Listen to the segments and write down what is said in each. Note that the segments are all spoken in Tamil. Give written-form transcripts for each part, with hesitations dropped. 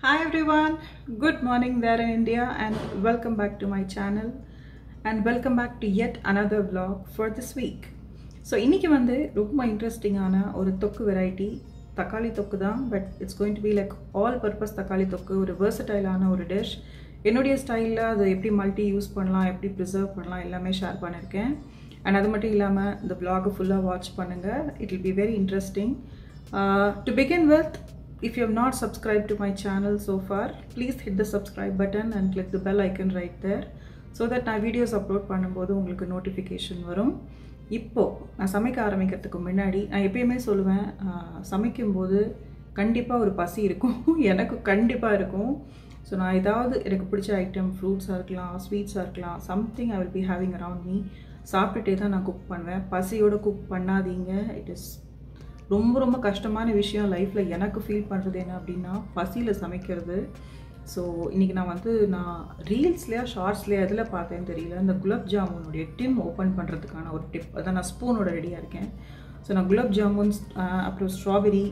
Hi everyone, good morning there in India and welcome back to my channel and welcome back to yet another vlog for this week. So இன்னைக்கு வந்து ரொம்ப இன்ட்ரெஸ்டிங்கான ஒரு தொக்கு வெரைட்டி தக்காளி தொக்கு தான், but it's going to be like all purpose தக்காளி தொக்கு, ஒரு வெர்சடைலான ஒரு டிஷ். என்னுடைய ஸ்டைலில் அது எப்படி மல்டி யூஸ் பண்ணலாம், எப்படி ப்ரிசர்வ் பண்ணலாம் எல்லாமே ஷேர் பண்ணியிருக்கேன். அண்ட் அது மட்டும் இல்லாமல் இந்த vlog ஃபுல்லாக வாட்ச் பண்ணுங்கள், it will be very interesting. To begin with, if you have not subscribed to my channel so far, please hit the subscribe button and click the bell icon right there so that நான் வீடியோஸ் அப்லோட் பண்ணும்போது உங்களுக்கு நோட்டிஃபிகேஷன் வரும். இப்போது நான் சமைக்க ஆரம்பிக்கிறதுக்கு முன்னாடி நான் எப்பயுமே சொல்லுவேன், சமைக்கும்போது கண்டிப்பாக ஒரு பசி இருக்கும், எனக்கு கண்டிப்பாக இருக்கும். ஸோ நான் ஏதாவது எனக்கு பிடிச்ச ஐட்டம், ஃப்ரூட்ஸாக இருக்கலாம், ஸ்வீட்ஸாக இருக்கலாம், something I will be having around me, சாப்பிட்டுட்டே தான் நான் குக் பண்ணுவேன். பசியோடு குக் பண்ணாதீங்க, இட் இஸ் ரொம்ப ரொம்ப கஷ்டமான விஷயம் லைஃப்பில். எனக்கு ஃபீல் பண்ணுறது என்ன அப்படின்னா பசியில் சமைக்கிறது. ஸோ இன்றைக்கி நான் ரீல்ஸ்லையா ஷார்ட்ஸ்லையா எதில் பார்த்தேன்னு தெரியல, இந்த குலாப் ஜாமுனுடைய டின் ஓப்பன் பண்ணுறதுக்கான ஒரு டிப், அதான் நான் ஸ்பூனோட ரெடியாக இருக்கேன். ஸோ நான் குலாப் ஜாமுன்ஸ் அப்புறம் ஸ்ட்ராபெரி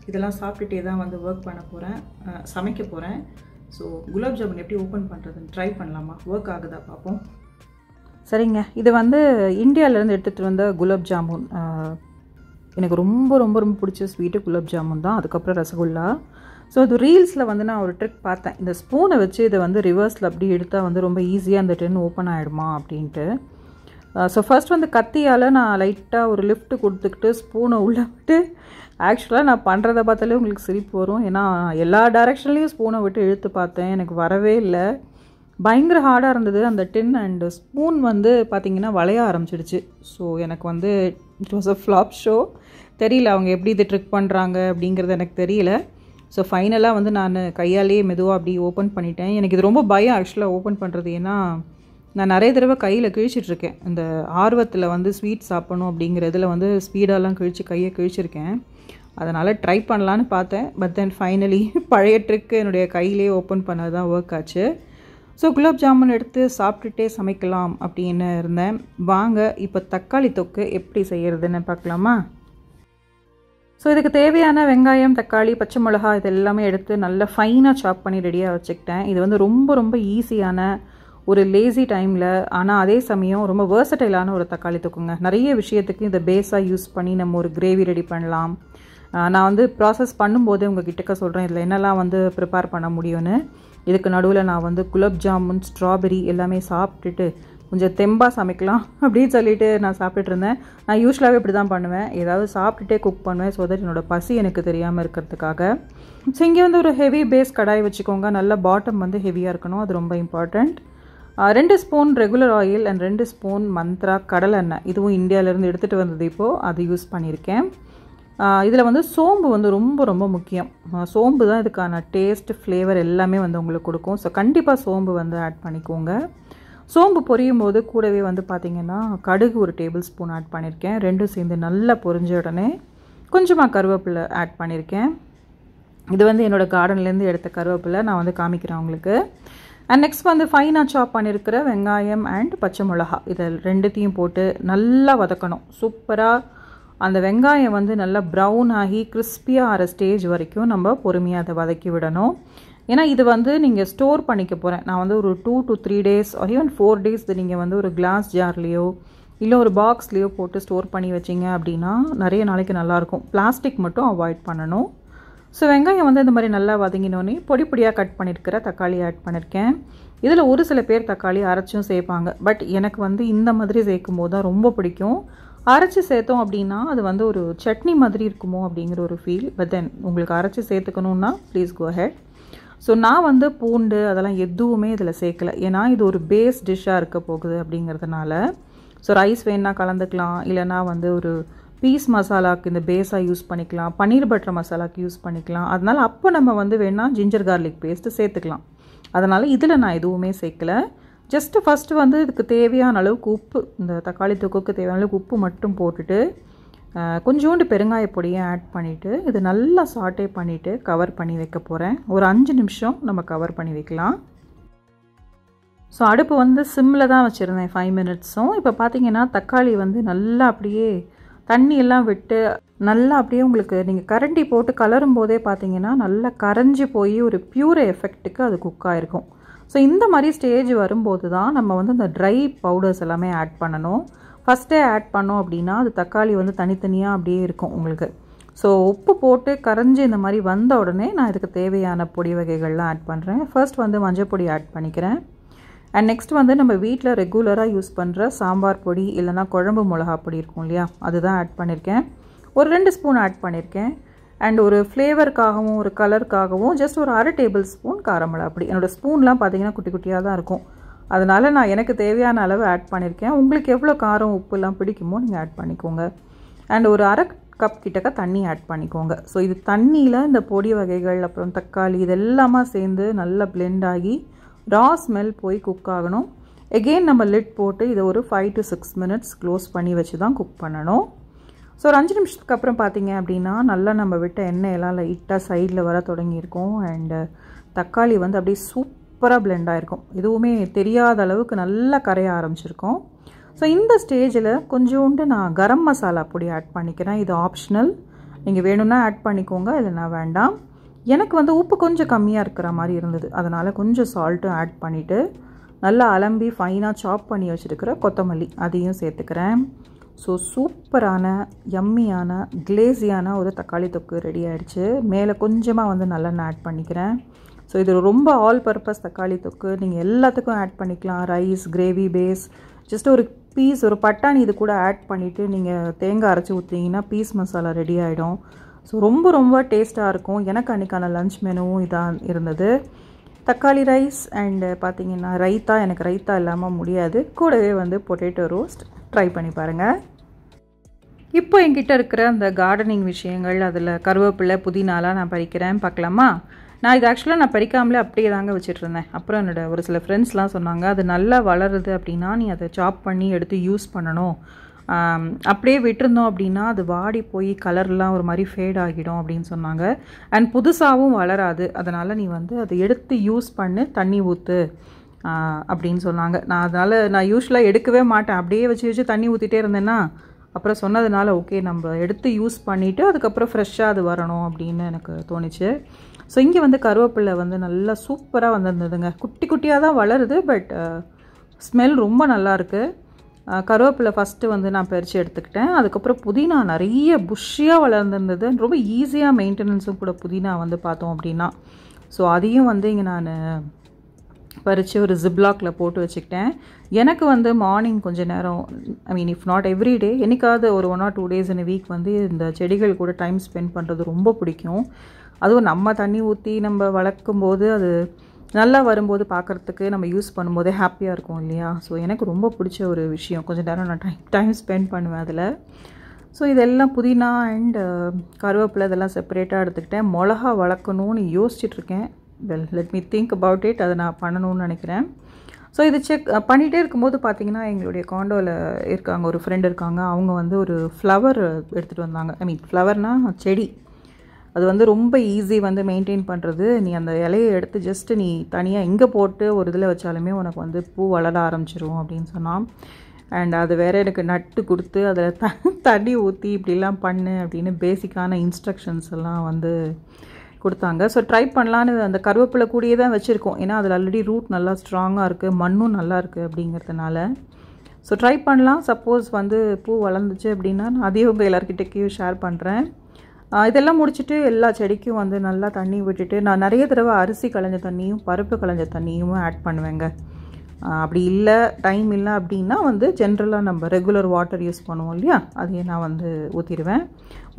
இதெல்லாம் சாப்பிட்டுட்டே தான் ஒர்க் பண்ண போகிறேன், சமைக்க போகிறேன். ஸோ குலாப் ஜாமுன் எப்படி ஓப்பன் பண்ணுறதுன்னு ட்ரை பண்ணலாமா, ஒர்க் ஆகுதா பார்ப்போம். சரிங்க, இது இந்தியாவிலேருந்து எடுத்துகிட்டு வந்த குலாப் ஜாமுன். எனக்கு ரொம்ப ரொம்ப ரொம்ப பிடிச்ச ஸ்வீட்டு குலாப் ஜாமுன் தான், அதுக்கப்புறம் ரசகுல்லா. ஸோ அது ரீல்ஸில் நான் ஒரு ட்ரிக் பார்த்தேன், இந்த ஸ்பூனை வச்சு இதை ரிவர்ஸில் அப்படி எடுத்தால் ரொம்ப ஈஸியாக அந்த டின் ஓப்பன் ஆகிடுமா அப்படின்ட்டு. ஸோ ஃபர்ஸ்ட் கத்தியால் நான் லைட்டாக ஒரு லிஃப்ட்டு கொடுத்துக்கிட்டு ஸ்பூனை உள்ளே விட்டு, ஆக்சுவலாக நான் பண்ணுறதை பார்த்தாலே உங்களுக்கு சிரிப்பு வரும், ஏன்னா எல்லா டைரெக்ஷன்லேயும் ஸ்பூனை விட்டு இழுத்து பார்த்தேன், எனக்கு வரவே இல்லை, பயங்கர ஹார்டாக இருந்தது அந்த டின். அண்டு ஸ்பூன் பார்த்திங்கன்னா வளைய ஆரம்பிச்சிடுச்சு. ஸோ எனக்கு it was a flop show. தெரியல அவங்க எப்படி இது ட்ரிக் பண்ணுறாங்க அப்படிங்கிறது எனக்கு தெரியல. ஸோ ஃபைனலாக நான் கையாலேயே மெதுவாக அப்படி ஓப்பன் பண்ணிட்டேன். எனக்கு இது ரொம்ப பயம் ஆக்சுவலாக ஓப்பன் பண்ணுறது, ஏன்னா நான் நிறைய தடவை கையில் கிழிச்சிட்ருக்கேன், இந்த ஆர்வத்தில் ஸ்வீட் சாப்பிடணும் அப்படிங்கிறதுல ஸ்பீடாலாம் கையை கிழிச்சிருக்கேன். அதனால் ட்ரை பண்ணலான்னு பார்த்தேன், பட் தென் ஃபைனலி பழைய ட்ரிக்கு என்னுடைய கையிலே ஓப்பன் பண்ணது தான் ஒர்க் ஆச்சு. ஸோ குலாப் ஜாமுன் எடுத்து சாப்பிட்டுட்டே சமைக்கலாம் அப்படின்னு இருந்தேன். வாங்க இப்போ தக்காளி தொக்கு எப்படி செய்கிறதுன்னு பார்க்கலாமா. ஸோ இதுக்கு தேவையான வெங்காயம், தக்காளி, பச்சை மிளகா இது எல்லாமே எடுத்து நல்லா ஃபைனாக சாப் பண்ணி ரெடியாக வச்சுக்கிட்டேன். இது ரொம்ப ரொம்ப ஈஸியான ஒரு லேசி டைமில், ஆனால் அதே சமயம் ரொம்ப வேர்சடைலான ஒரு தக்காளி தொக்குங்க. நிறைய விஷயத்துக்கு இதை பேஸாக யூஸ் பண்ணி நம்ம ஒரு கிரேவி ரெடி பண்ணலாம். நான் ப்ராசஸ் பண்ணும்போதே உங்கள் கிட்டக்க சொல்கிறேன் இதில் என்னெல்லாம் ப்ரிப்பேர் பண்ண முடியும்னு. இதுக்கு நடுவில் நான் குலாப் ஜாமுன், ஸ்ட்ராபெரி எல்லாமே சாப்பிட்டுட்டு கொஞ்சம் தெம்பாக சமைக்கலாம் அப்படின்னு சொல்லிட்டு நான் சாப்பிட்டுட்டு இருந்தேன். நான் யூஸ்வலாகவே இப்படி தான் பண்ணுவேன், ஏதாவது சாப்பிட்டுட்டே குக் பண்ணுவேன், ஸோ தட் என்னோடய பசி எனக்கு தெரியாமல் இருக்கிறதுக்காக. ஸோ இங்கே ஒரு ஹெவி பேஸ் கடாய் வச்சுக்கோங்க, நல்ல பாட்டம் ஹெவியாக இருக்கணும், அது ரொம்ப important. 2 spoon regular oil and 2 spoon Mantra கடலை எண்ணெய், இதுவும் இந்தியாவிலேருந்து எடுத்துகிட்டு வந்தது, இப்போது அது யூஸ் பண்ணியிருக்கேன். இதில் சோம்பு ரொம்ப ரொம்ப முக்கியம். சோம்பு தான் இதுக்கான டேஸ்ட், ஃப்ளேவர் எல்லாமே உங்களுக்கு கொடுக்கும். ஸோ கண்டிப்பாக சோம்பு ஆட் பண்ணிக்கோங்க. சோம்பு பொரியும் போது கூடவே பார்த்திங்கன்னா கடுகு ஒரு டேபிள் ஸ்பூன் ஆட் பண்ணியிருக்கேன். ரெண்டும் சேர்ந்து நல்லா பொரிஞ்ச உடனே கொஞ்சமாக கருவேப்பிலை ஆட் பண்ணியிருக்கேன். இது என்னோடய கார்டன்லேருந்து எடுத்த கருவேப்பிலை, நான் காமிக்கிறேன் உங்களுக்கு. அண்ட் நெக்ஸ்ட் ஃபைனாக சாப் பண்ணியிருக்கிற வெங்காயம் அண்ட் பச்சை மிளகா, இதை ரெண்டுத்தையும் போட்டு நல்லா வதக்கணும். சூப்பராக அந்த வெங்காயம் நல்லா ப்ரௌன் ஆகி கிறிஸ்பியாக ஆகிற ஸ்டேஜ் வரைக்கும் நம்ம பொறுமையாக அதை வதக்கி விடணும். ஏன்னா இது நீங்கள் ஸ்டோர் பண்ணிக்க போகிறேன். நான் ஒரு 2 to 3 days or even 4 days இது நீங்கள் ஒரு கிளாஸ் ஜார்லேயோ இல்லை ஒரு பாக்ஸ்லேயோ போட்டு ஸ்டோர் பண்ணி வச்சிங்க அப்படின்னா நிறைய நாளைக்கு நல்லாயிருக்கும். பிளாஸ்டிக் மட்டும் அவாய்ட் பண்ணணும். ஸோ வெங்காயம் இந்த மாதிரி நல்லா வதங்கினோன்னே பொடி பொடியாக கட் பண்ணியிருக்கிற தக்காளி ஆட் பண்ணியிருக்கேன். இதில் ஒரு சில பேர் தக்காளி அரைச்சும் சேர்ப்பாங்க, பட் எனக்கு இந்த மாதிரி சேர்க்கும் போது தான் ரொம்ப பிடிக்கும். அரைச்சி சேர்த்தோம் அப்படின்னா அது ஒரு சட்னி மாதிரி இருக்குமோ அப்படிங்கிற ஒரு ஃபீல். பட் தென் உங்களுக்கு அரைச்சி சேர்த்துக்கணுன்னா ப்ளீஸ் கோ ஹெட். ஸோ நான் பூண்டு அதெல்லாம் எதுவுமே இதில் சேர்க்கலை, ஏன்னா இது ஒரு பேஸ் டிஷ்ஷாக இருக்க போகுது அப்படிங்கிறதுனால. ஸோ ரைஸ் வேணா கலந்துக்கலாம், இல்லைனா ஒரு பீஸ் மசாலாவுக்கு இந்த பேஸாக யூஸ் பண்ணிக்கலாம், பன்னீர் பட்டர் மசாலாவுக்கு யூஸ் பண்ணிக்கலாம். அதனால் அப்போ நம்ம வேணால் ஜிஞ்சர் கார்லிக் பேஸ்ட்டு சேர்த்துக்கலாம். அதனால் இதில் நான் எதுவுமே சேர்க்கலை. ஜஸ்ட்டு ஃபஸ்ட்டு இதுக்கு தேவையான அளவுக்கு உப்பு, இந்த தக்காளி தொக்குக்கு தேவையான அளவுக்கு உப்பு மட்டும் போட்டுட்டு கொஞ்சோண்டு பெருங்காய பொடியை ஆட் பண்ணிவிட்டு இது நல்லா சாட்டே பண்ணிவிட்டு கவர் பண்ணி வைக்க போகிறேன். ஒரு 5 நிமிஷம் நம்ம கவர் பண்ணி வைக்கலாம். ஸோ அடுப்பு சிம்மில் தான் வச்சுருந்தேன் 5 minutes. இப்போ பார்த்திங்கன்னா தக்காளி நல்லா அப்படியே தண்ணியெல்லாம் விட்டு நல்லா அப்படியே உங்களுக்கு நீங்கள் கரண்டி போட்டு கலரும் போதே பார்த்தீங்கன்னா நல்லா கரைஞ்சி போய் ஒரு பியூர் எஃபெக்ட்டுக்கு அது குக் ஆகிருக்கும். ஸோ இந்த மாதிரி ஸ்டேஜ் வரும்போது தான் நம்ம வந்து இந்த ட்ரை பவுடர்ஸ் எல்லாமே ஆட் பண்ணணும். ஃபஸ்ட்டே ஆட் பண்ணோம் அப்படின்னா அது தக்காளி வந்து தனித்தனியாக அப்படியே இருக்கும் உங்களுக்கு. ஸோ உப்பு போட்டு கரைஞ்சி இந்த மாதிரி வந்த உடனே நான் இதுக்கு தேவையான பொடி வகைகள்லாம் ஆட் பண்ணுறேன். ஃபர்ஸ்ட் வந்து மஞ்சள் பொடி ஆட் பண்ணிக்கிறேன். அண்ட் நெக்ஸ்ட் வந்து நம்ம வீட்டில் ரெகுலராக யூஸ் பண்ணுற சாம்பார் பொடி இல்லைனா குழம்பு மிளகா பொடி இருக்கும் இல்லையா, அதுதான் ஆட் பண்ணியிருக்கேன். ஒரு 2 ஸ்பூன் ஆட் பண்ணியிருக்கேன். அண்ட் ஒரு ஃப்ளேவருக்காகவும் ஒரு கலருக்காகவும் ஜஸ்ட் ஒரு 1/2 டேபிள் ஸ்பூன் காரமிளகா பொடி. என்னோடய ஸ்பூன்லாம் பார்த்தீங்கன்னா குட்டி குட்டியாக தான் இருக்கும். அதனால் நான் எனக்கு தேவையான அளவு ஆட் பண்ணியிருக்கேன். உங்களுக்கு எவ்வளோ காரம் உப்புலாம் பிடிக்குமோ நீங்கள் ஆட் பண்ணிக்கோங்க. அண்ட் ஒரு 1/2 கப் கிட்டக்க தண்ணி ஆட் பண்ணிக்கோங்க. ஸோ இது தண்ணியில் இந்த பொடி வகைகள் அப்புறம் தக்காளி இதெல்லாமா சேர்ந்து நல்லா பிளெண்ட் ஆகி ரா ஸ்மெல் போய் குக் ஆகணும். எகெயின் நம்ம லிட் போட்டு இதை ஒரு 5 to 6 minutes க்ளோஸ் பண்ணி வச்சு தான் குக் பண்ணணும். ஸோ ஒரு 5 நிமிஷத்துக்கு அப்புறம் பார்த்தீங்க அப்படின்னா நல்லா நம்ம விட்ட எண்ணெயெல்லாம் லைட்டாக சைடில் வர தொடங்கியிருக்கோம். அண்டு தக்காளி வந்து அப்படியே சூப்பராக பிளெண்ட் ஆகிருக்கும். எதுவுமே தெரியாத அளவுக்கு நல்லா கரைய ஆரம்பிச்சிருக்கோம். ஸோ இந்த ஸ்டேஜில் கொஞ்சோண்டு நான் கரம் மசாலா பொடி ஆட் பண்ணிக்கிறேன். இது ஆப்ஷனல், நீங்கள் வேணும்னா ஆட் பண்ணிக்கோங்க, இல்லைனா வேண்டாம். எனக்கு வந்து உப்பு கொஞ்சம் கம்மியாக இருக்கிற மாதிரி இருந்தது, அதனால் கொஞ்சம் சால்ட்டும் ஆட் பண்ணிவிட்டு நல்லா அலம்பி ஃபைனாக சாப் பண்ணி வச்சுருக்கிற கொத்தமல்லி அதையும் சேர்த்துக்கிறேன். ஸோ சூப்பரான யம்மியான கிளேஸியான ஒரு தக்காளி தொக்கு ரெடி ஆகிடுச்சு. மேலே கொஞ்சமாக வந்து நல்லெண்ணெய் ஆட் பண்ணிக்கிறேன். ஸோ இது ரொம்ப ஆல் பர்பஸ் தக்காளி தொக்கு, நீங்கள் எல்லாத்துக்கும் ஆட் பண்ணிக்கலாம். ரைஸ், கிரேவி பேஸ், ஜஸ்ட் ஒரு பீஸ் ஒரு பட்டாணி இது கூட ஆட் பண்ணிவிட்டு நீங்கள் தேங்காய் அரைச்சி ஊற்றிங்கன்னா பீஸ் மசாலா ரெடி ஆகிடும். ஸோ ரொம்ப ரொம்ப டேஸ்ட்டாக இருக்கும். எனக்கு அன்றைக்கான லன்ச் மெனுவும் இதான் இருந்தது. தக்காளி ரைஸ் அண்டு பார்த்திங்கன்னா ரைத்தா, எனக்கு ரைத்தா இல்லாமல் முடியாது. கூடவே வந்து பொட்டேட்டோ ரோஸ்ட் ட்ரை பண்ணி பாருங்கள். இப்போ என்கிட்ட இருக்கிற அந்த கார்டனிங் விஷயங்கள், அதில் கருவேப்பிலை புதினாலாம் நான் பறிக்கிறேன், பார்க்கலாமா? நான் இது ஆக்சுவலாக நான் பறிக்காமலே அப்படியே தாங்க வச்சுட்ருந்தேன். அப்புறம் என்னோடய ஒரு சில ஃப்ரெண்ட்ஸ்லாம் சொன்னாங்க, அது நல்லா வளருது அப்படின்னா நீ அதை சாப் பண்ணி எடுத்து யூஸ் பண்ணணும். அப்படியே விட்டுருந்தோம் அப்படின்னா அது வாடி போய் கலர்லாம் ஒரு மாதிரி ஃபேட் ஆகிடும் அப்படின்னு சொன்னாங்க. அண்ட் புதுசாகவும் வளராது, அதனால் நீ வந்து அதை எடுத்து யூஸ் பண்ணு, தண்ணி ஊற்று அப்படின்னு சொன்னாங்க. நான் யூஸ்வலாக எடுக்கவே மாட்டேன், அப்படியே வச்சு தண்ணி ஊற்றிட்டே இருந்தேன்னா அப்புறம் சொன்னதுனால ஓகே நம்ம எடுத்து யூஸ் பண்ணிவிட்டு அதுக்கப்புறம் ஃப்ரெஷ்ஷாக அது வரணும் அப்படின்னு எனக்கு தோணுச்சு. ஸோ இங்கே வந்து கருவேப்பிலை வந்து நல்லா சூப்பராக வந்திருந்ததுங்க. குட்டி குட்டியாக தான் வளருது, பட் ஸ்மெல் ரொம்ப நல்லாயிருக்கு. கருவேப்பிலை ஃபஸ்ட்டு வந்து நான் பறித்து எடுத்துக்கிட்டேன். அதுக்கப்புறம் புதினா நிறைய புஷ்ஷியாக வளர்ந்துருந்தது. ரொம்ப ஈஸியாக மெயின்டெனன்ஸும் கூட புதினா வந்து பார்த்தோம் அப்படின்னா. ஸோ அதையும் வந்து இங்கே நான் பறித்து ஒரு ஜிப்லாக்கில் போட்டு வச்சுக்கிட்டேன். எனக்கு வந்து மார்னிங் கொஞ்சம் நேரம், I mean if not every day, என்னைக்காவது ஒரு 1 or 2 days in a week வந்து இந்த செடிகள் கூட டைம் ஸ்பெண்ட் பண்ணுறது ரொம்ப பிடிக்கும். அதுவும் நம்ம தண்ணி ஊற்றி நம்ம வளர்க்கும்போது அது நல்லா வரும்போது பார்க்குறதுக்கு நம்ம யூஸ் பண்ணும்போதே ஹாப்பியாக இருக்கும் இல்லையா? ஸோ எனக்கு ரொம்ப பிடிச்ச ஒரு விஷயம். கொஞ்சம் நேரம் நான் டைம் ஸ்பெண்ட் பண்ணுவேன் அதில். ஸோ இதெல்லாம் புதினா அண்ட் கருவேப்பிலை இதெல்லாம் செப்பரேட்டாக எடுத்துக்கிட்டேன். மிளகா வளர்க்கணும்னு யோசிச்சுட்ருக்கேன். Well let me think about it. அதை நான் பண்ணணும்னு நினைக்கிறேன். ஸோ இது செக் பண்ணிகிட்டே இருக்கும்போது பார்த்திங்கன்னா எங்களுடைய காண்டோவில் இருக்காங்க, ஒரு ஃப்ரெண்ட் இருக்காங்க. அவங்க வந்து ஒரு ஃப்ளவர் எடுத்துகிட்டு வந்தாங்க. ஐ மீன் ஃப்ளவர்னால் செடி. அது வந்து ரொம்ப ஈஸி வந்து மெயின்டைன் பண்ணுறது. நீ அந்த இலையை எடுத்து ஜஸ்ட்டு நீ தனியாக எங்கே போட்டு ஒரு இதில் வச்சாலுமே உனக்கு வந்து பூ வளர ஆரம்பிச்சிரும் அப்படின்னு சொன்னான். அண்ட் அது வேறு எனக்கு நட்டு கொடுத்து அதில் தண்ணி ஊற்றி இப்படிலாம் பண்ணு அப்படின்னு பேசிக்கான இன்ஸ்ட்ரக்ஷன்ஸ் எல்லாம் வந்து கொடுத்தாங்க. ஸோ ட்ரை பண்ணலான்னு அந்த கருவேப்பிலை கூடியே தான் வச்சுருக்கோம். ஏன்னா அதில் ஆல்ரெடி ரூட் நல்லா ஸ்ட்ராங்காக இருக்குது, மண்ணும் நல்லா இருக்குது அப்படிங்கிறதுனால. ஸோ ட்ரை பண்ணலாம். சப்போஸ் வந்து பூ வளர்ந்துச்சு அப்படின்னா நான் அதையும் உங்கள் எல்லாருக்கிட்டேயும் ஷேர் பண்ணுறேன். இதெல்லாம் முடிச்சுட்டு எல்லா செடிக்கும் வந்து நல்லா தண்ணி விட்டுட்டு நான் நிறைய தடவை அரிசி களைஞ்ச தண்ணியும் பருப்பு களைஞ்ச தண்ணியும் ஆட் பண்ணுவேங்க. அப்படி இல்லை, டைம் இல்லை அப்படின்னா வந்து ஜென்ரலாக நம்ம ரெகுலர் வாட்டர் யூஸ் பண்ணுவோம் இல்லையா, அதையே நான் வந்து ஊற்றிடுவேன்.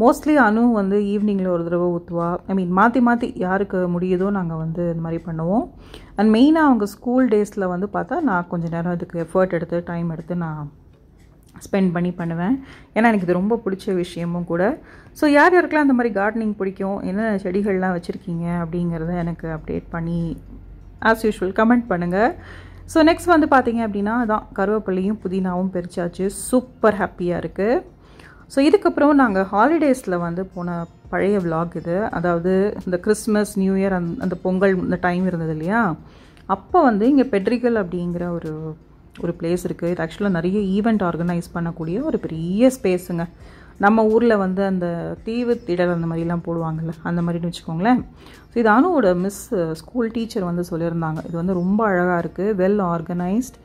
மோஸ்ட்லி அனு வந்து ஈவினிங்கில் ஒரு தடவை ஊற்றுவா. ஐ மீன் மாற்றி மாற்றி யாருக்கு முடியுதோ நாங்கள் வந்து இந்த மாதிரி பண்ணுவோம். அண்ட் மெயினாக அவங்க ஸ்கூல் டேஸில் வந்து பார்த்தா நான் கொஞ்சம் நேரம் அதுக்கு எஃபர்ட் எடுத்து டைம் எடுத்து நான் ஸ்பெண்ட் பண்ணி பண்ணுவேன். ஏன்னா எனக்கு இது ரொம்ப பிடிச்ச விஷயமும் கூட. ஸோ யார் யாருக்கெல்லாம் அந்த மாதிரி கார்டனிங் பிடிக்கும், என்ன செடிகள்லாம் வச்சுருக்கீங்க அப்படிங்கிறத எனக்கு அப்டேட் பண்ணி ஆஸ் யூஷுவல் கமெண்ட் பண்ணுங்கள். ஸோ நெக்ஸ்ட் வந்து பார்த்திங்க அப்படின்னா அதான் கருவேப்பிலையும் புதினாவும் பறிச்சாச்சு. சூப்பர் ஹாப்பியாக இருக்குது. ஸோ இதுக்கப்புறம் நாங்கள் ஹாலிடேஸில் வந்து போன பழைய விலாக் இது. அதாவது இந்த கிறிஸ்மஸ், நியூ இயர், அந்த பொங்கல் இந்த டைம் இருந்தது இல்லையா, அப்போ வந்து இங்கே பெட்ரிகல் அப்படிங்கிற ஒரு பிளேஸ் இருக்குது. இது ஆக்சுவலாக நிறைய ஈவெண்ட் ஆர்கனைஸ் பண்ணக்கூடிய ஒரு பெரிய ஸ்பேஸுங்க. நம்ம ஊரில் வந்து அந்த தீவு திடல் அந்த மாதிரிலாம் போடுவாங்கள்ல, அந்த மாதிரின்னு வச்சுக்கோங்களேன். ஸோ இது அனுவோட ஸ்கூல் டீச்சர் வந்து சொல்லியிருந்தாங்க, இது வந்து ரொம்ப அழகாக இருக்குது, well organised,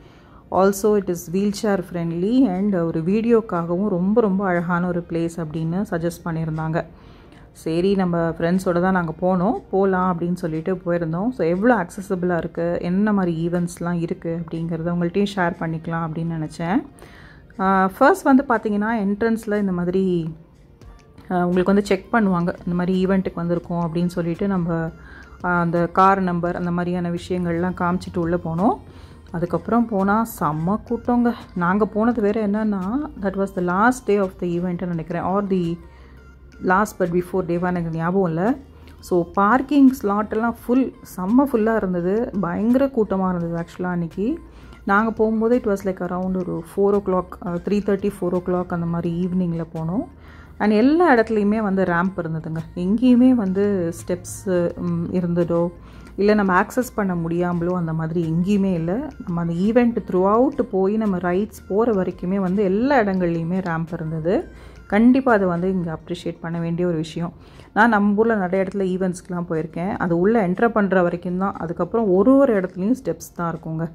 also it is wheelchair friendly and ஒரு வீடியோக்காகவும் ரொம்ப ரொம்ப அழகான ஒரு பிளேஸ் அப்படின்னு சஜஸ்ட் பண்ணியிருந்தாங்க. சரி, நம்ம ஃப்ரெண்ட்ஸோடு தான் நாங்கள் போகலாம் அப்படின்னு சொல்லிட்டு போயிருந்தோம். ஸோ எவ்வளோ அக்சசபிளாக இருக்குது, என்ன மாதிரி ஈவெண்ட்ஸ்லாம் இருக்குது அப்படிங்கிறத உங்கள்கிட்டையும் ஷேர் பண்ணிக்கலாம் அப்படின்னு நினச்சேன். ஃபர்ஸ்ட் வந்து பார்த்திங்கன்னா என்ட்ரன்ஸில் இந்த மாதிரி உங்களுக்கு வந்து செக் பண்ணுவாங்க, இந்த மாதிரி ஈவெண்ட்டுக்கு வந்திருக்கோம் அப்படின்னு சொல்லிட்டு நம்ம அந்த கார் நம்பர் அந்த மாதிரியான விஷயங்கள்லாம் காமிச்சிட்டு உள்ளே போனோம். அதுக்கப்புறம் போனால் செம்ம கூட்டங்க. நாங்கள் போனது வேறு என்னென்னா, that was the last day of the ஈவெண்ட்டுன்னு நினைக்கிறேன், or the last but before டேவாக எனக்கு ஞாபகம் இல்லை. ஸோ பார்க்கிங் ஸ்லாட்டெல்லாம் செம்ம ஃபுல்லாக இருந்தது, பயங்கர கூட்டமாக இருந்தது. ஆக்சுவலாக அன்றைக்கி நாங்கள் போகும்போது இட் வாஸ் லைக் அரவுண்ட் ஒரு 4 o'clock 3:30 4 o'clock அந்த மாதிரி ஈவினிங்கில் போனோம். அண்ட் எல்லா இடத்துலையுமே வந்து ரேம்ப் இருந்ததுங்க, எங்கேயுமே வந்து ஸ்டெப்ஸு இருந்ததோ இல்லை நம்ம ஆக்சஸ் பண்ண முடியாமலோ அந்த மாதிரி எங்கேயுமே இல்லை. நம்ம அந்த ஈவெண்ட் த்ரூ அவுட் போய் நம்ம ரைட்ஸ் போகிற வரைக்குமே வந்து எல்லா இடங்கள்லையுமே ரேம்ப் இருந்தது. கண்டிப்பாக அதை வந்து இங்கே அப்ரிஷியேட் பண்ண வேண்டிய ஒரு விஷயம். நான் நம்ம ஊரில் நிறைய இடத்துல ஈவெண்ட்ஸ்க்கெலாம் போயிருக்கேன், அது உள்ளே என்டர் பண்ணுற வரைக்கும் தான், அதுக்கப்புறம் ஒரு இடத்துலையும் ஸ்டெப்ஸ் தான் இருக்குங்க.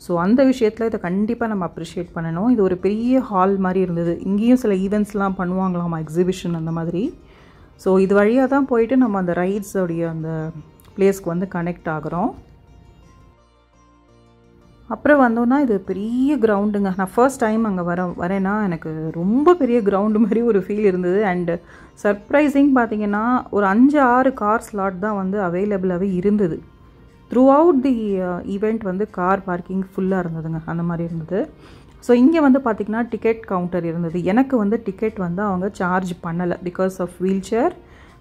ஸோ அந்த விஷயத்தில் இதை கண்டிப்பாக நம்ம அப்ரிஷியேட் பண்ணணும். இது ஒரு பெரிய ஹால் மாதிரி இருந்தது, இங்கேயும் சில ஈவெண்ட்ஸ்லாம் பண்ணுவாங்களாமா, எக்ஸிபிஷன் அந்த மாதிரி. ஸோ இது வழியாக தான் போயிட்டு நம்ம அந்த ரைட்ஸோடைய அந்த பிளேஸ்க்கு வந்து கனெக்ட் ஆகிறோம். அப்புறம் வந்தோன்னா இது பெரிய கிரவுண்டுங்க. நான் ஃபர்ஸ்ட் டைம் அங்கே வரேன்னா எனக்கு ரொம்ப பெரிய கிரவுண்டு மாதிரி ஒரு ஃபீல் இருந்தது. அண்டு சர்ப்ரைசிங் பார்த்திங்கன்னா ஒரு 5-6 கார் ஸ்லாட் தான் வந்து அவைலபிளாகவே இருந்தது. த்ரூ அவுட் தி ஈவெண்ட் வந்து கார் பார்க்கிங் ஃபுல்லாக இருந்ததுங்க, அந்த மாதிரி இருந்தது. ஸோ இங்கே வந்து பார்த்திங்கன்னா டிக்கெட் கவுண்டர் இருந்தது. எனக்கு வந்து டிக்கெட் வந்து அவங்க சார்ஜ் பண்ணலை, because of wheelchair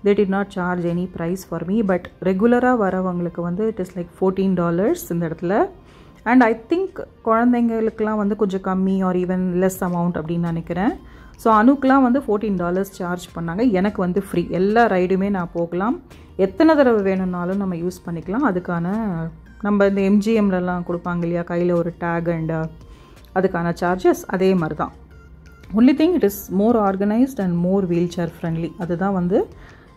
they did not charge any price for me. But ரெகுலராக வரவங்களுக்கு வந்து இட் இஸ் லைக் $14 இந்த இடத்துல. அண்ட் ஐ திங்க் குழந்தைங்களுக்கெலாம் வந்து கொஞ்சம் கம்மி ஆர் ஈவன் லெஸ் அமௌண்ட் அப்படின்னு நினைக்கிறேன். ஸோ அனுக்கெலாம் வந்து $14 சார்ஜ் பண்ணாங்க. எனக்கு வந்து ஃப்ரீ, எல்லா ரைடுமே நான் போகலாம், எத்தனை தடவை வேணும்னாலும் நம்ம யூஸ் பண்ணிக்கலாம். அதுக்கான நம்ம இந்த எம்ஜிஎம்லலாம் கொடுப்பாங்க இல்லையா, கையில் ஒரு டேக் அண்ட் அதுக்கான சார்ஜஸ் அதே மாதிரி தான். Only thing it is more organised and more wheelchair friendly. அதுதான் வந்து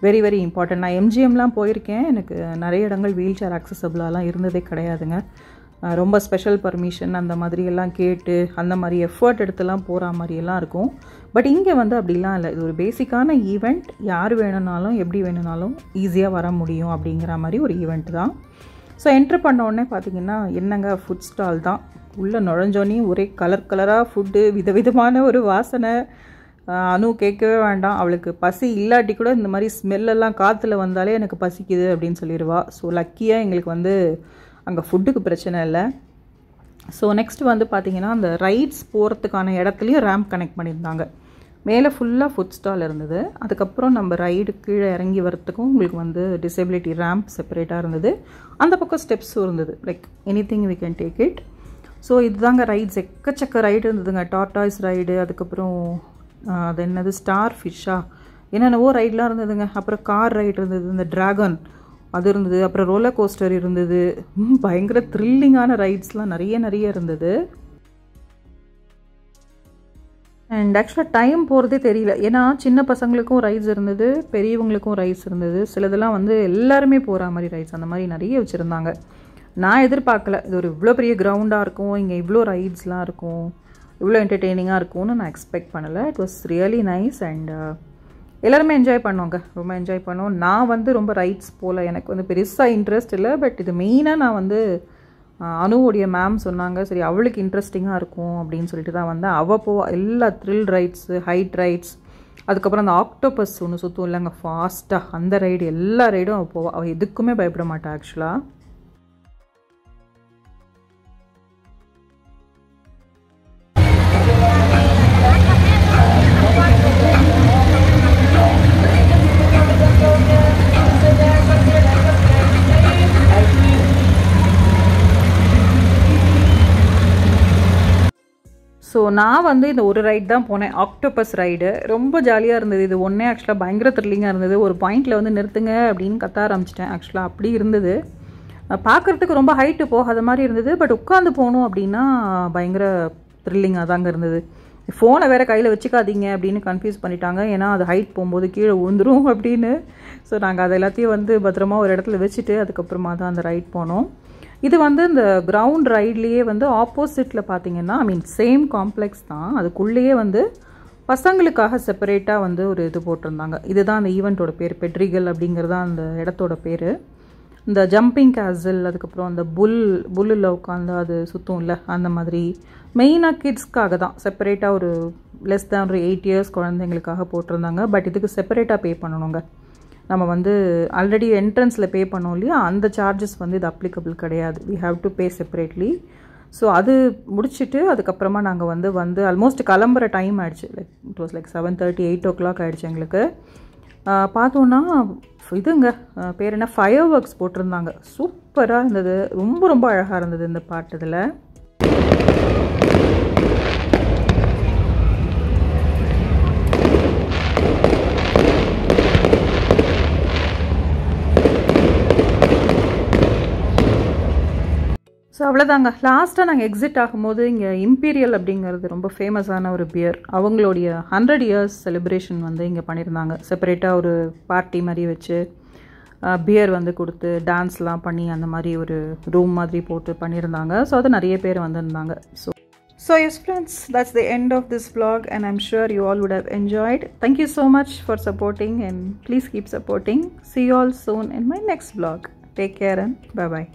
வெரி வெரி இம்பார்ட்டன்ட். நான் எம்ஜிஎம்லாம் போயிருக்கேன், எனக்கு நிறைய இடங்கள் வீல் சேர் அக்சசபிளாலாம் இருந்ததே கிடையாதுங்க. ரொம்ப ஸ்பெஷல் பர்மிஷன் அந்த மாதிரியெல்லாம் கேட்டு அந்த மாதிரி எஃபர்ட் எடுத்துலாம் போகிற மாதிரியெல்லாம் இருக்கும். பட் இங்கே வந்து அப்படிலாம் இல்லை, இது ஒரு பேசிக்கான ஈவெண்ட், யார் வேணும்னாலும் எப்படி வேணும்னாலும் ஈஸியாக வர முடியும் அப்படிங்கிற மாதிரி ஒரு ஈவெண்ட் தான். ஸோ என்ட்ரு பண்ண உடனே பார்த்திங்கன்னா என்னங்க ஃபுட் ஸ்டால் தான். உள்ளே நுழைஞ்சோன்னே ஒரே கலராக ஃபுட்டு, விதவிதமான ஒரு வாசனை. அனு கேட்கவே வேண்டாம், அவளுக்கு பசி இல்லாட்டி கூட இந்த மாதிரி ஸ்மெல்லெல்லாம் காற்றுல வந்தாலே எனக்கு பசிக்குது அப்படின்னு சொல்லிடுவா. ஸோ லக்கியாக எங்களுக்கு வந்து அங்கே ஃபுட்டுக்கு பிரச்சனை இல்லை. ஸோ நெக்ஸ்ட் வந்து பார்த்திங்கன்னா அந்த ரைட்ஸ் போகிறதுக்கான இடத்துலையும் ரேம்ப் கனெக்ட் பண்ணியிருந்தாங்க. மேலே ஃபுல்லாக ஃபுட் ஸ்டால் இருந்தது. அதுக்கப்புறம் நம்ம ரைடு கீழே இறங்கி வரத்துக்கும் உங்களுக்கு வந்து டிசபிலிட்டி ரேம்ப் செப்பரேட்டாக இருந்தது. அந்த பக்கம் ஸ்டெப்ஸும் இருந்தது, like anything we can take it. So இதுதாங்க ரைட்ஸ், எக்கச்சக்க ரைடு இருந்ததுங்க. டார்டாய்ஸ் ரைடு, அதுக்கப்புறம் அது என்னது ஸ்டார் ஃபிஷ்ஷா என்னென்னவோ ரைடெலாம் இருந்ததுங்க. அப்புறம் கார் ரைடு இருந்தது, இந்த ட்ராகன் அது இருந்தது. அப்புறம் ரோலர் கோஸ்டர் இருந்தது. பயங்கர த்ரில்லிங்கான ரைட்ஸ்லாம் நிறைய இருந்தது. அண்ட் ஆக்சுவலாக டைம் போகிறதே தெரியல, ஏன்னா சின்ன பசங்களுக்கும் ரைட்ஸ் இருந்தது, பெரியவங்களுக்கும் ரைட்ஸ் இருந்தது. சிலதெல்லாம் வந்து எல்லாருமே போகிற மாதிரி ரைட்ஸ் அந்த மாதிரி நிறைய வச்சுருந்தாங்க. நான் எதிர்பார்க்கல இது ஒரு இவ்வளோ பெரிய கிரவுண்டாக இருக்கும், இங்கே இவ்வளோ ரைட்ஸ்லாம் இருக்கும், இவ்வளோ என்டர்டெய்னிங்காக இருக்கும்னு நான் எக்ஸ்பெக்ட் பண்ணலை. It was really nice. And எல்லாருமே என்ஜாய் பண்ணுவாங்க, ரொம்ப என்ஜாய் பண்ணுவோம். நான் வந்து ரொம்ப ரைட்ஸ் போல் எனக்கு வந்து பெருசாக இன்ட்ரெஸ்ட் இல்லை. பட் இது மெயினாக நான் வந்து அனுவோடைய மேம் சொன்னாங்க, சரி அவளுக்கு இன்ட்ரெஸ்டிங்காக இருக்கும் அப்படின்னு சொல்லிட்டு தான் வந்தேன். அவள் எல்லா த்ரில் ரைட்ஸு, ஹைட் ரைட்ஸ், அதுக்கப்புறம் அந்த ஆக்டோபஸ் ஒன்று சுற்றும் இல்லைங்க ஃபாஸ்ட்டாக, அந்த ரைடு எல்லா ரைடும் அவள் போவாள். அவள் எதுக்குமே பயப்பட மாட்டாள் ஆக்சுவலாக. ஸோ நான் வந்து இந்த ஒரு ரைட் தான் போனேன், ஆக்டோபஸ் ரைடு. ரொம்ப ஜாலியாக இருந்தது. இது ஒன்றே ஆக்சுவலாக பயங்கர த்ரில்லிங்காக இருந்தது. ஒரு பாயிண்டில் வந்து நிறுத்துங்க அப்படின்னு கத்த ஆரம்பிச்சிட்டேன். ஆக்சுவலாக அப்படி இருந்தது, பார்க்குறதுக்கு ரொம்ப ஹைட்டு போகாத மாதிரி இருந்தது. பட் உட்காந்து போகணும் அப்படின்னா பயங்கர த்ரில்லிங்காக தாங்க இருந்தது. ஃபோனை வேறு கையில் வச்சுக்காதீங்க அப்படின்னு கன்ஃபியூஸ் பண்ணிட்டாங்க. ஏன்னா அது ஹைட் போகும்போது கீழே விழுந்துரும் அப்படின்னு. ஸோ நாங்கள் அதை எல்லாத்தையும் வந்து பத்திரமா ஒரு இடத்துல வச்சுட்டு அதுக்கப்புறமா தான் அந்த ரைட் போனோம். இது வந்து இந்த கிரவுண்ட் ரைட்லேயே வந்து ஆப்போசிட்டில் பார்த்தீங்கன்னா சேம் காம்ப்ளெக்ஸ் தான். அதுக்குள்ளேயே வந்து பசங்களுக்காக செப்பரேட்டாக வந்து ஒரு இது போட்டிருந்தாங்க. இதுதான் அந்த ஈவெண்ட்டோட பேர், பெட்ரிகல் அப்படிங்கிறது தான் அந்த இடத்தோட பேர். இந்த ஜம்பிங் கேசல், அதுக்கப்புறம் அந்த புல்லில் உட்காந்து அது சுற்றும் இல்லை, அந்த மாதிரி மெயினாக கிட்ஸ்க்காக தான் செப்பரேட்டாக ஒரு லெஸ் தேன் ஒரு 8 years குழந்தைங்களுக்காக போட்டிருந்தாங்க. பட் இதுக்கு செப்பரேட்டாக பே பண்ணணுங்க. நம்ம வந்து ஆல்ரெடி என்ட்ரன்ஸில் பே பண்ணோம் இல்லையா, அந்த சார்ஜஸ் வந்து இது அப்ளிகபிள் கிடையாது. We have to pay separately. So அது முடிச்சுட்டு அதுக்கப்புறமா நாங்கள் வந்து ஆல்மோஸ்ட் கிளம்புற டைம் ஆகிடுச்சு. இட் வாஸ் 7:30 8 o'clock ஆகிடுச்சு எங்களுக்கு. பார்த்தோன்னா இதுங்க பேர் என்ன, ஃபயர் ஒர்க்ஸ் போட்டிருந்தாங்க. சூப்பராக இருந்தது, ரொம்ப ரொம்ப அழகாக இருந்தது இந்த பாட்டு. இதில் ஸோ அவ்வளோதாங்க. லாஸ்ட்டாக நாங்கள் எக்ஸிட் ஆகும்போது இங்கே இம்பீரியல் அப்படிங்கிறது ரொம்ப ஃபேமஸான ஒரு பியர், அவங்களுடைய 100 years செலிப்ரேஷன் வந்து இங்கே பண்ணியிருந்தாங்க. செப்பரேட்டாக ஒரு பார்ட்டி மாதிரி வச்சு பியர் வந்து கொடுத்து டான்ஸ்லாம் பண்ணி அந்த மாதிரி ஒரு ரூம் மாதிரி போட்டு பண்ணியிருந்தாங்க. ஸோ அது நிறைய பேர் வந்திருந்தாங்க. So yes friends, that's the end of this vlog and I'm sure you all would have enjoyed. Thank you so much for supporting and please keep supporting. See you all soon in my next vlog. Take care and bye bye.